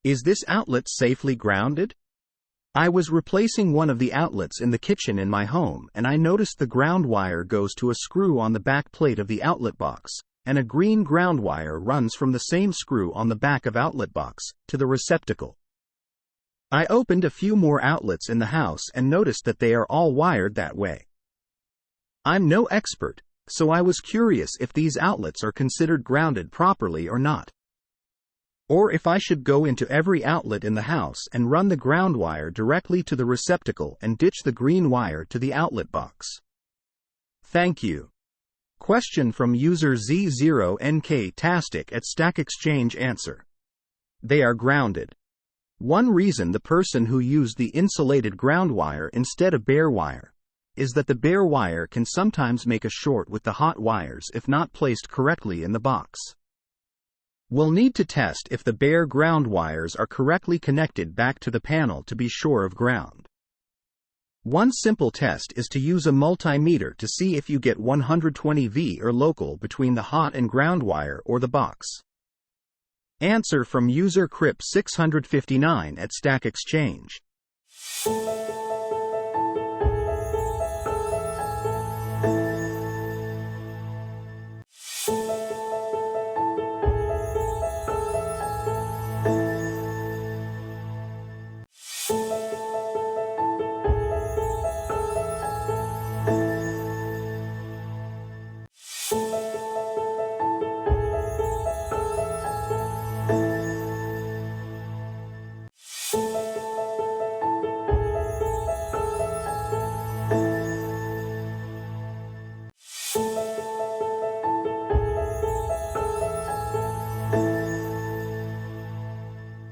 Is this outlet safely grounded? I was replacing one of the outlets in the kitchen in my home, and I noticed the ground wire goes to a screw on the back plate of the outlet box, and a green ground wire runs from the same screw on the back of outlet box to the receptacle. I opened a few more outlets in the house and noticed that they are all wired that way. I'm no expert, so I was curious if these outlets are considered grounded properly or not. Or if I should go into every outlet in the house and run the ground wire directly to the receptacle and ditch the green wire to the outlet box. Thank you. Question from user Z0NK-tastic at Stack Exchange. Answer: they are grounded. One reason the person who used the insulated ground wire instead of bare wire is that the bare wire can sometimes make a short with the hot wires if not placed correctly in the box. We'll need to test if the bare ground wires are correctly connected back to the panel to be sure of ground. One simple test is to use a multimeter to see if you get 120 V or local between the hot and ground wire or the box. Answer from user Crip659 at Stack Exchange.